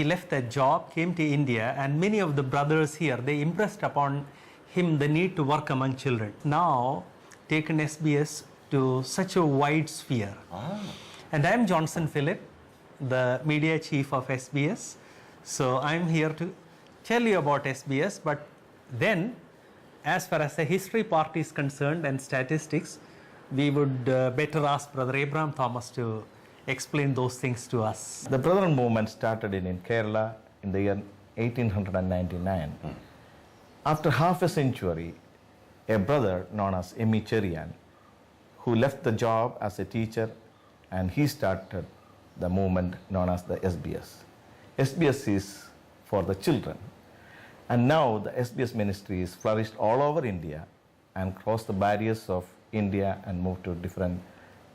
he left that job, came to India, and many of the brothers here, they impressed upon him the need to work among children. Now, taken SBS to such a wide sphere. And I'm Johnson Philip, the media chief of SBS. So I'm here to tell you about SBS, but then as far as the history part is concerned and statistics, we would better ask Brother Abraham Thomas to explain those things to us. The Brethren movement started in Kerala in the year 1899. After half a century, a brother known as Emmy Cherian, who left the job as a teacher, and he started the movement known as the SBS. SBS is for the children. And now the SBS ministry is flourished all over India and crossed the barriers of India and moved to different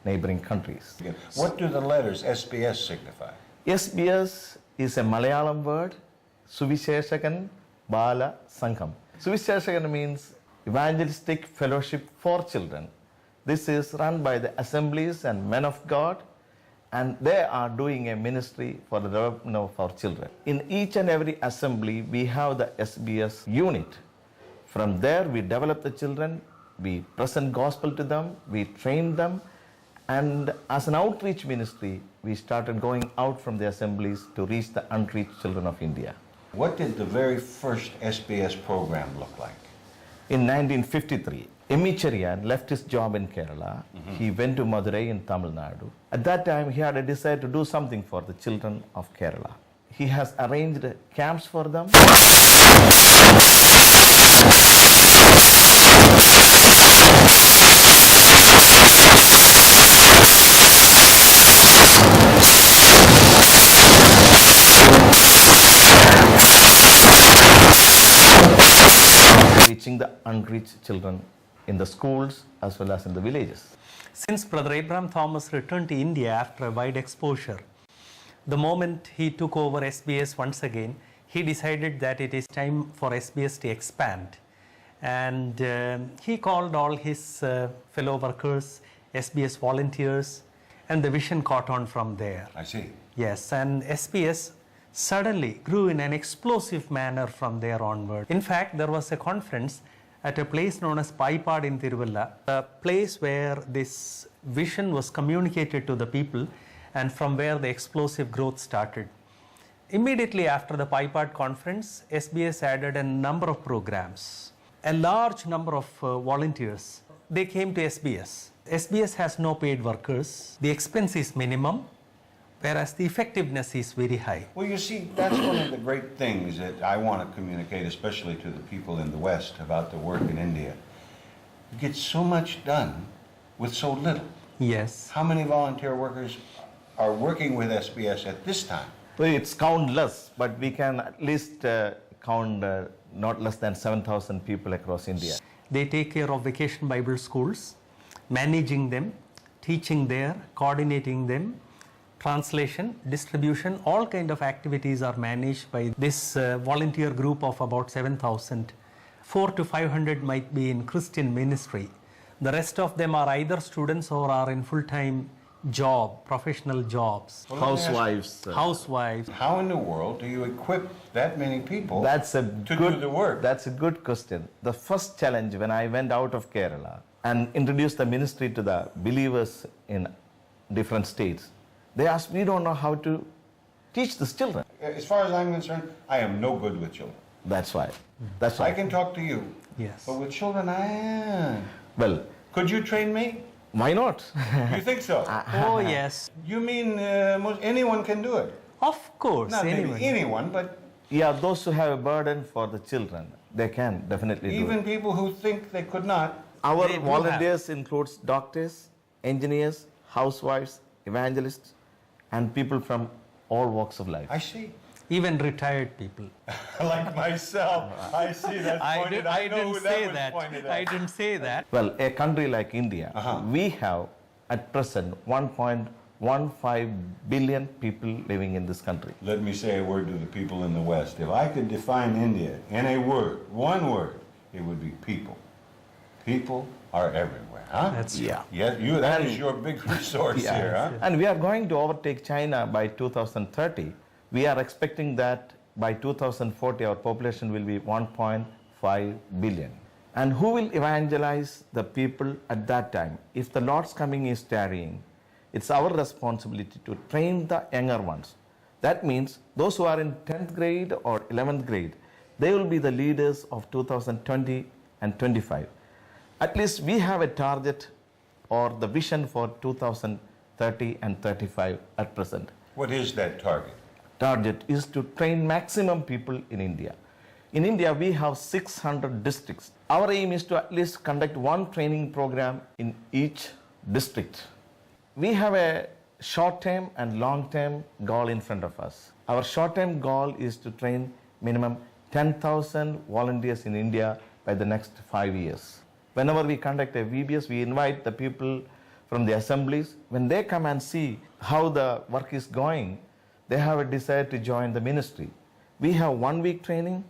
neighboring countries. What do the letters SBS signify? SBS is a Malayalam word, Suvisheshakan Bala Sangham. Suvisheshakan means evangelistic fellowship for children. This is run by the assemblies and men of God, and they are doing a ministry for the development of our children. In each and every assembly, we have the SBS unit. From there, we develop the children, we present gospel to them, we train them, and as an outreach ministry, we started going out from the assemblies to reach the unreached children of India. What did the very first SBS program look like? In 1953, Emmy Cherian left his job in Kerala. He went to Madurai in Tamil Nadu. At that time, he had a desire to do something for the children of Kerala. He has arranged camps for them. Reaching the unreached children in the schools as well as in the villages. Since Brother Abraham Thomas returned to India after a wide exposure, the moment he took over SBS once again, he decided that it is time for SBS to expand. And he called all his fellow workers, SBS volunteers, and the vision caught on from there. I see. Yes, and SBS suddenly grew in an explosive manner from there onward. In fact, there was a conference at a place known as Paipad in Tiruvalla, a place where this vision was communicated to the people and from where the explosive growth started. Immediately after the Paipad conference, SBS added a number of programs. A large number of volunteers, they came to SBS. SBS has no paid workers. The expense is minimum, whereas the effectiveness is very high. Well, you see, that's one of the great things that I want to communicate, especially to the people in the West, about the work in India. You get so much done with so little. Yes. How many volunteer workers are working with SBS at this time? Well, it's countless, but we can at least count not less than 7,000 people across India. They take care of vacation Bible schools, managing them, teaching there, coordinating them, translation, distribution, all kind of activities are managed by this volunteer group of about 7,000. 400 to 500 might be in Christian ministry. The rest of them are either students or are in full-time job, professional jobs. Well, Housewives. Housewives. How in the world do you equip that many people to do the work? That's a good question. The first challenge when I went out of Kerala and introduced the ministry to the believers in different states, they asked, we don't know how to teach these children. As far as I'm concerned, I am no good with children. That's why. That's why. I can talk to you. Yes. But with children, I am. Well, Could you train me? why not? You think so? Oh, yes. You mean anyone can do it? Of course. Not anyone. maybe anyone, but Yeah, those who have a burden for the children, they can definitely do even it. people who think they could not. Our They do volunteers includes doctors, engineers, housewives, evangelists, and people from all walks of life. I see. Even retired people. Like myself. I see that pointed. I know who that was pointed at. I didn't say that. Well, a country like India, we have at present 1.15 billion people living in this country. Let me say a word to the people in the West. If I could define India in a word, one word, it would be people. People are everywhere, huh? That's Yeah. Yes, that is your big resource here, huh? And we are going to overtake China by 2030 We are expecting that by 2040 our population will be 1.5 billion. And who will evangelize the people at that time? If the Lord's coming is tarrying, it's our responsibility to train the younger ones. That means those who are in 10th grade or 11th grade, they will be the leaders of 2020 and 25. At least we have a target or the vision for 2030 and 35 at present. What is that target? Target is to train maximum people in India. In India, we have 600 districts. Our aim is to at least conduct one training program in each district. We have a short-term and long-term goal in front of us. Our short-term goal is to train minimum 10,000 volunteers in India by the next 5 years. Whenever we conduct a VBS, we invite the people from the assemblies. When they come and see how the work is going, they have a desire to join the ministry. We have 1 week training,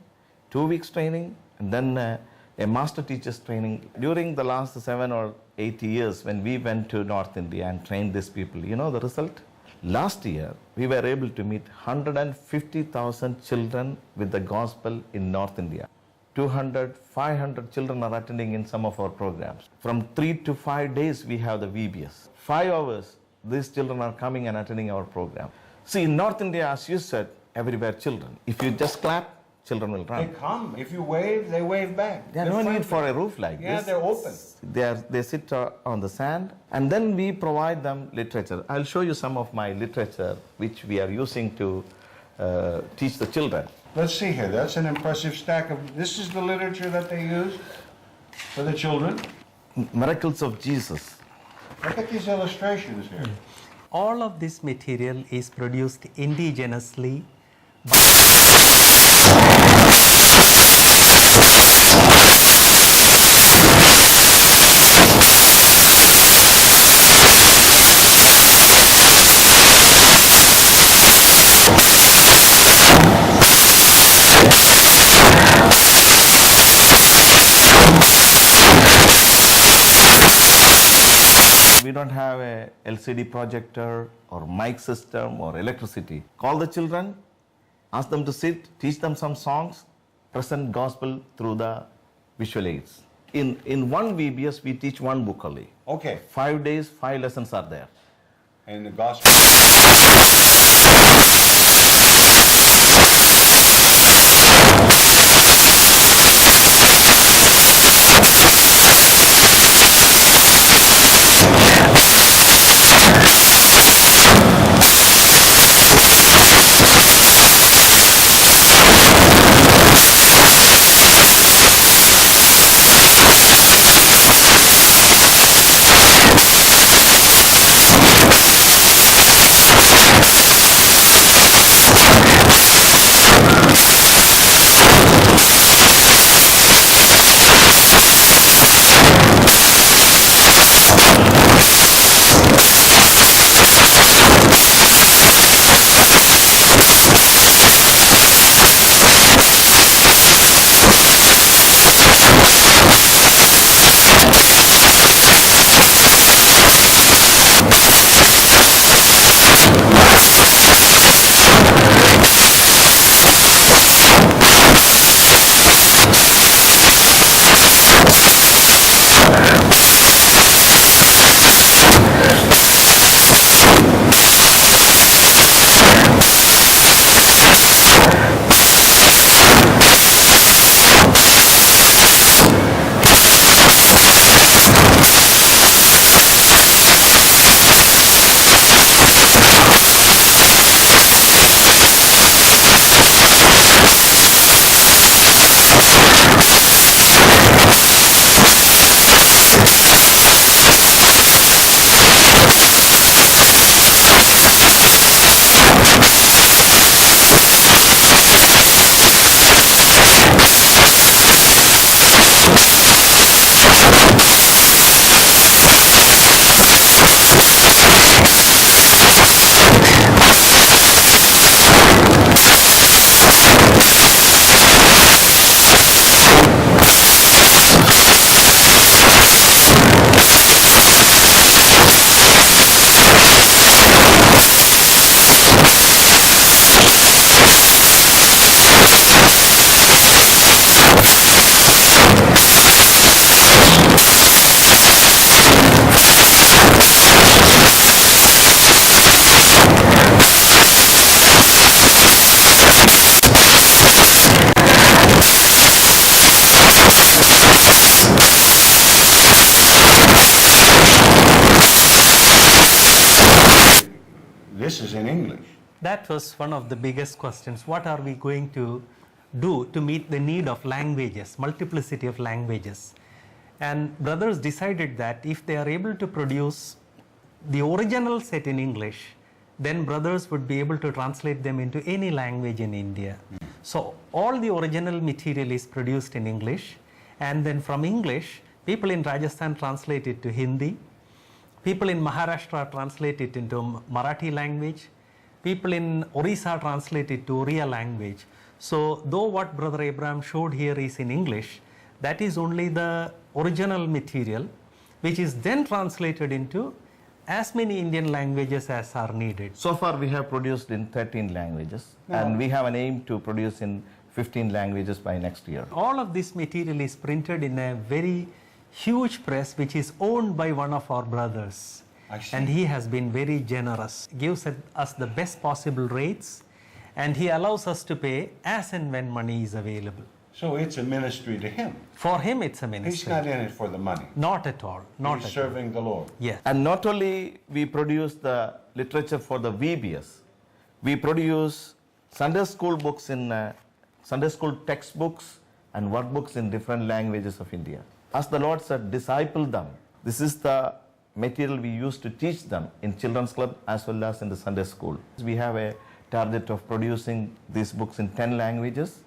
2 weeks training, and then a master teacher's training. During the last 7 or 8 years when we went to North India and trained these people, you know the result? Last year, we were able to meet 150,000 children with the gospel in North India. 200, 500 children are attending in some of our programs. From 3 to 5 days, we have the VBS. 5 hours, these children are coming and attending our program. See, in North India, as you said, everywhere children. If you just clap, children will They run. come. If you wave, they wave back. There's no need for a roof like Yeah, this. they're open. They sit on the sand, and then we provide them literature. I'll show you some of my literature which we are using to teach the children. Let's see here. That's an impressive stack of. This is the literature that they use for the children. Miracles of Jesus. Look at these illustrations here. All of this material is produced indigenously. We don't have a LCD projector or mic system or electricity. Call the children, ask them to sit, teach them some songs, present gospel through the visual aids. In one VBS, we teach one book only. Okay. 5 days, 5 lessons are there. And the gospel. This is in English. That was one of the biggest questions. What are we going to do to meet the need of languages, multiplicity of languages? And brothers decided that if they are able to produce the original set in English, then brothers would be able to translate them into any language in India. So all the original material is produced in English, and then from English, people in Rajasthan translate it to Hindi, people in Maharashtra translate it into Marathi language, people in Orissa translate it to Oriya language. So though what Brother Abraham showed here is in English, that is only the original material, which is then translated into as many Indian languages as are needed. So far we have produced in 13 languages, and we have an aim to produce in 15 languages by next year. All of this material is printed in a very huge press which is owned by one of our brothers. I see. And he has been very generous, gives us the best possible rates, and he allows us to pay as and when money is available. So it's a ministry to him. For him it's a He's ministry. not in it for the money. Not at all. Not He's at all. serving the Lord. Yes. And not only we produce the literature for the VBS, we produce Sunday school books in Sunday school textbooks and workbooks in different languages of India. As the Lord said, disciple them. This is the material we use to teach them in children's club as well as in the Sunday school. We have a target of producing these books in 10 languages,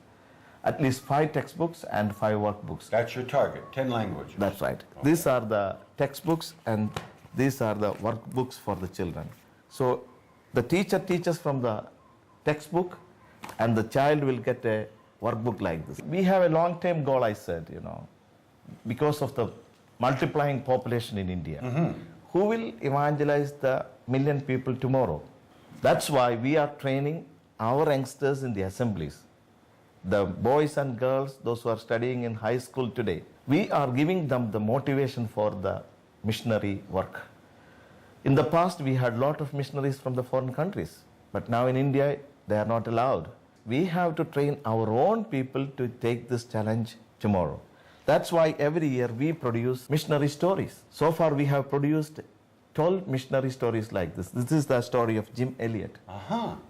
at least 5 textbooks and 5 workbooks. That's your target, 10 languages. That's right. These are the textbooks and these are the workbooks for the children. So the teacher teaches from the textbook and the child will get a workbook like this. We have a long-term goal, I said, because of the multiplying population in India. Who will evangelize the million people tomorrow? That's why we are training our youngsters in the assemblies. The boys and girls, those who are studying in high school today, we are giving them the motivation for the missionary work. In the past, we had a lot of missionaries from the foreign countries, but now in India, they are not allowed. We have to train our own people to take this challenge tomorrow. That's why every year we produce missionary stories. So far, we have produced 12 missionary stories like this. This is the story of Jim Elliot.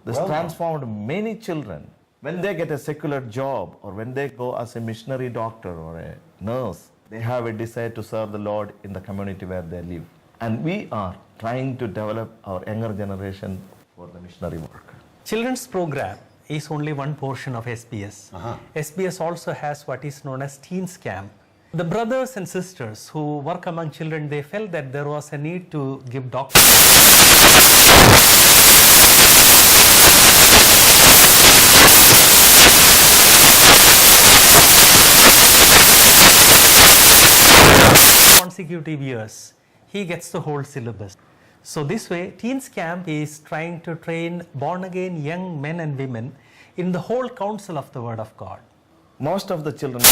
This transformed many children. When they get a secular job or when they go as a missionary doctor or a nurse, they have a desire to serve the Lord in the community where they live. And we are trying to develop our younger generation for the missionary work. Children's program is only one portion of SBS. SBS also has what is known as Teens Camp. The brothers and sisters who work among children, they felt that there was a need to give doctrine. Consecutive years, he gets the whole syllabus. So this way, Teens Camp is trying to train born-again young men and women in the whole counsel of the Word of God. Most of the children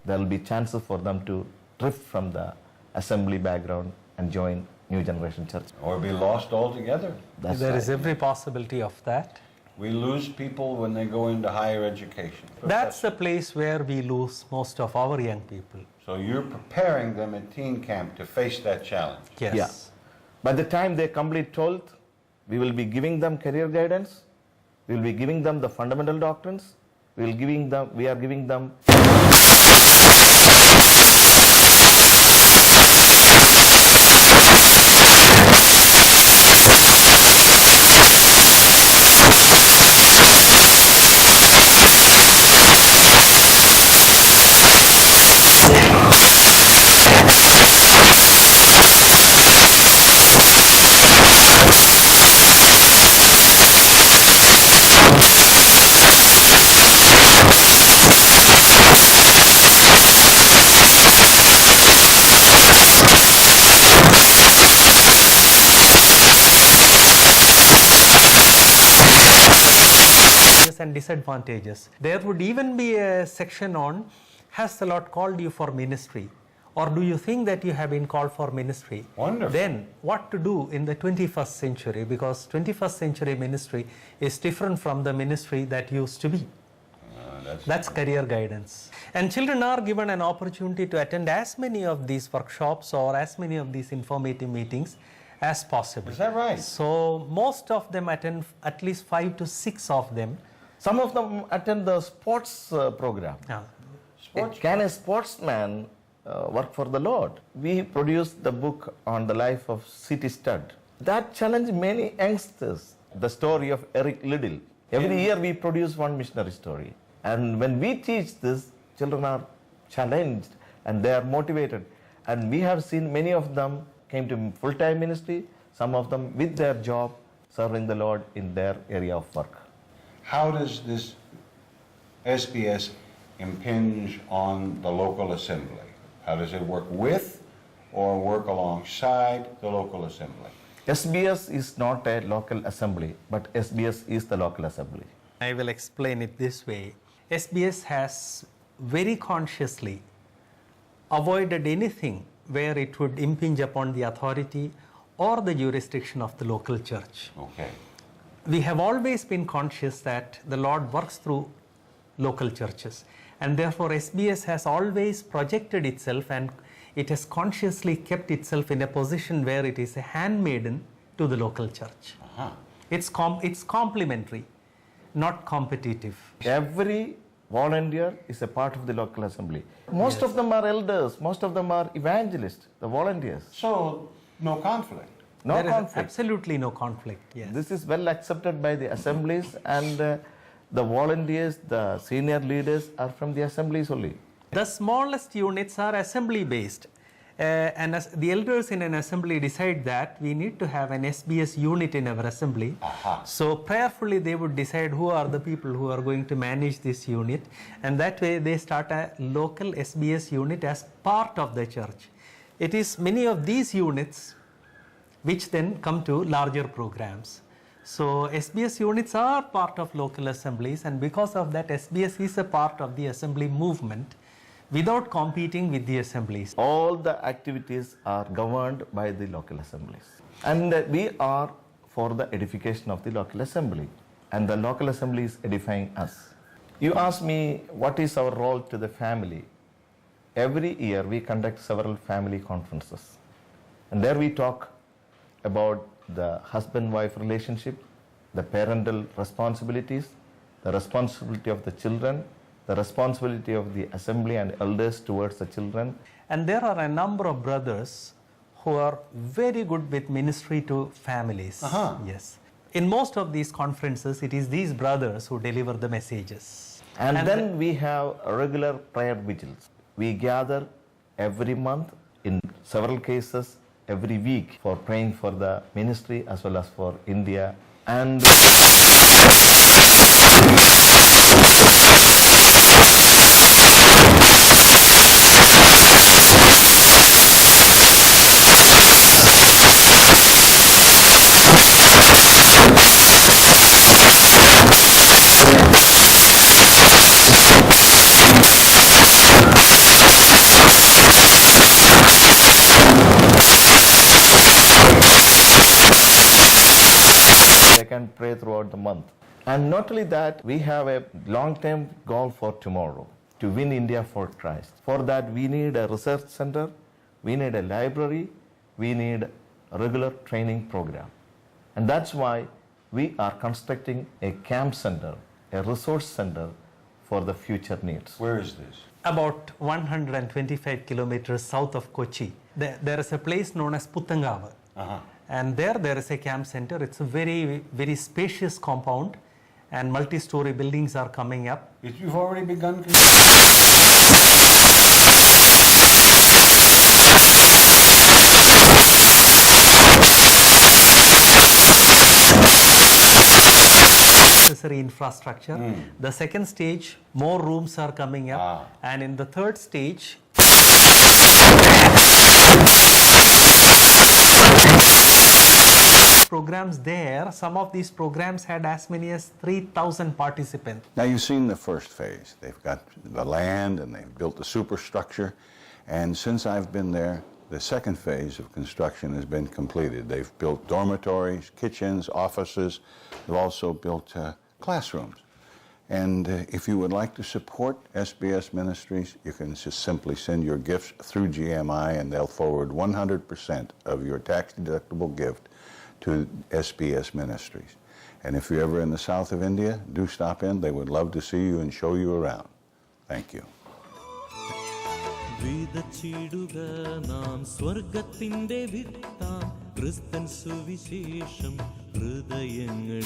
there will be chances for them to drift from the assembly background and join New Generation Church. Or be lost altogether. That's There right. is every possibility of that. We lose people when they go into higher education. That's the place where we lose most of our young people. So you're preparing them at teen camp to face that challenge. Yes. Yeah. By the time they complete 12th, we will be giving them career guidance. We will be giving them the fundamental doctrines. We are giving them and disadvantages. There would even be a section on, has the Lord called you for ministry? Or do you think that you have been called for ministry? Wonderful. Then what to do in the 21st century? Because 21st century ministry is different from the ministry that used to be. That's career guidance. And children are given an opportunity to attend as many of these workshops or as many of these informative meetings as possible. Is that right? So most of them attend, at least 5 to 6 of them. Some of them attend the sports program. Sports. Can a sportsman work for the Lord? We produced the book on the life of C.T. Studd. That challenged many youngsters. The story of Eric Liddell. Every year we produce one missionary story. And when we teach this, children are challenged and they are motivated. And we have seen many of them came to full-time ministry, some of them with their job, serving the Lord in their area of work. How does this SBS impinge on the local assembly? How does it work with or work alongside the local assembly? SBS is not a local assembly, but SBS is the local assembly. I will explain it this way. SBS has very consciously avoided anything where it would impinge upon the authority or the jurisdiction of the local church. Okay. We have always been conscious that the Lord works through local churches, and therefore SBS has always projected itself and it has consciously kept itself in a position where it is a handmaiden to the local church. It's complementary, not competitive. Every volunteer is a part of the local assembly. Most of them are elders, most of them are evangelists, the volunteers. So, no conflict. No There is conflict. absolutely no conflict. Yes. This is well accepted by the assemblies, and the volunteers, the senior leaders are from the assemblies only. The smallest units are assembly based. And as the elders in an assembly decide that we need to have an SBS unit in our assembly. So prayerfully they would decide who are the people who are going to manage this unit, and that way they start a local SBS unit as part of the church. It is many of these units which then come to larger programs. So SBS units are part of local assemblies, and because of that SBS is a part of the assembly movement without competing with the assemblies. All the activities are governed by the local assemblies. And we are for the edification of the local assembly. And the local assembly is edifying us. You ask me, what is our role to the family? Every year we conduct several family conferences. And there we talk about the husband-wife relationship, the parental responsibilities, the responsibility of the children, the responsibility of the assembly and elders towards the children. And there are a number of brothers who are very good with ministry to families. Yes. In most of these conferences, it is these brothers who deliver the messages. And then we have regular prayer vigils. We gather every month, in several cases every week, for praying for the ministry as well as for India. And they can pray throughout the month. And not only that, we have a long-term goal for tomorrow, to win India for Christ. For that, we need a research center, we need a library, we need a regular training program. And that's why we are constructing a camp center, a resource center for the future needs. Where is this? About 125 kilometers south of Kochi, there is a place known as Puttangava. And there is a camp center. It's a very, very spacious compound, and multi-story buildings are coming up. You've already begun necessary infrastructure. The second stage, more rooms are coming up. And in the third stage, programs there, some of these programs had as many as 3,000 participants. Now you've seen the first phase. They've got the land and they've built the superstructure. And since I've been there, the second phase of construction has been completed. They've built dormitories, kitchens, offices. They've also built classrooms. And if you would like to support SBS Ministries, you can just simply send your gifts through GMI and they'll forward 100% of your tax-deductible gift to SBS Ministries. And if you're ever in the south of India, do stop in. They would love to see you and show you around. Thank you. വിതച്ചിടുക നാം സ്വർഗത്തിന്റെ വിത്താം ക്രിസ്തൻ സുവിശേഷം ഹൃദയങ്ങൾ